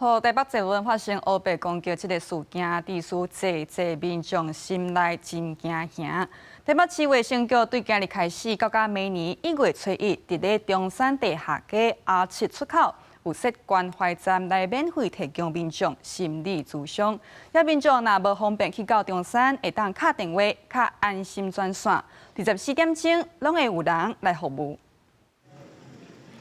台北捷运发生乌白攻击这个事件，致使济民众心内真惊吓。台北市卫生局对今日开始到明年1月初1，伫咧中山地下街 R7出口有设关怀站来免费提供民众心理咨询。有民众若无方便去到中山，会当打电话、卡安心专线，24点钟拢会有人来服务。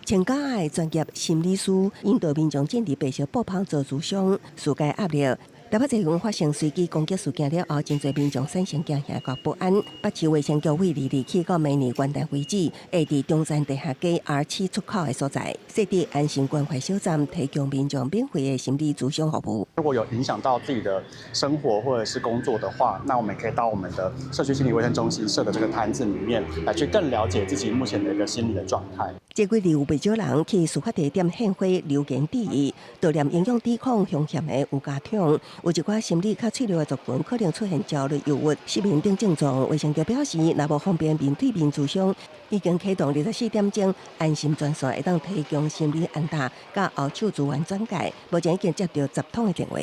请教的专业心理师引导民众建立白色布棚做咨询，疏解压力。台北捷运发生随机攻击事件了后，真侪民众产生惊吓和不安。北市卫生局为2日起到明年元旦为止，会伫中山地下街 R7出口的所在设立安心关怀小站，提供民众免费的心理咨询服务。如果有影响到自己的生活或者是工作的话，那我们可以到我们的社区心理卫生中心设的这个摊子里面，来去更了解自己目前的一个心理的状态。这几日有不少人去事发地点献花留言致意，悼念影响抵抗风险的有家庭。有一寡心理较脆弱的族群可能出现焦虑、忧郁、失眠等症状。卫生局表示，若无方便面对面咨询，已经启动24点钟安心专线，会当提供心理安踏、甲后手资源转介。目前已经接到10通的电话。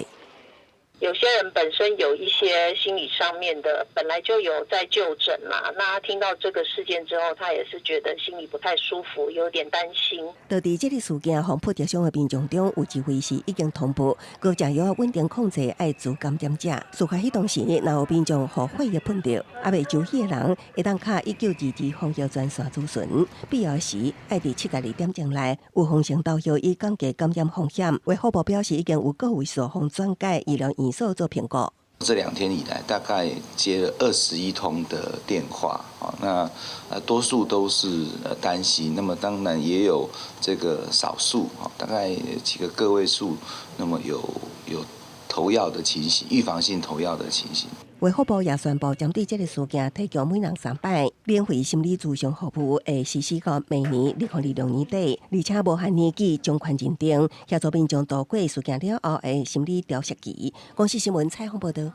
有些人本身有一些心理上面的，本来就有在就诊嘛，那他听到这个事件之后，他也是觉得心里不太舒服，有点担心。就伫这个事件，防破着伤的民众中，有一位是已经通报，高食药稳定控制艾滋感染者。事发迄当时，若有民众互血液喷着，还未就医的人，会当卡1922防疫专线咨询。必要时，爱伫72点钟内有风声导游以降低感染风险。卫福部表示，已经有个位数方转介医疗院所做评估。这2天以来，大概接了21通的电话啊，那多数都是担心，那么当然也有这个少数啊，大概几个个位数，那么有投药的情形，预防性投药的情形。卫福部也宣布，针对这个事件，提供每人3摆免费心理咨询服务，会实施到明年2026年底，而且无限年纪将权认定，协助民众度过事件了后的心理调适期。公视新闻采访报道。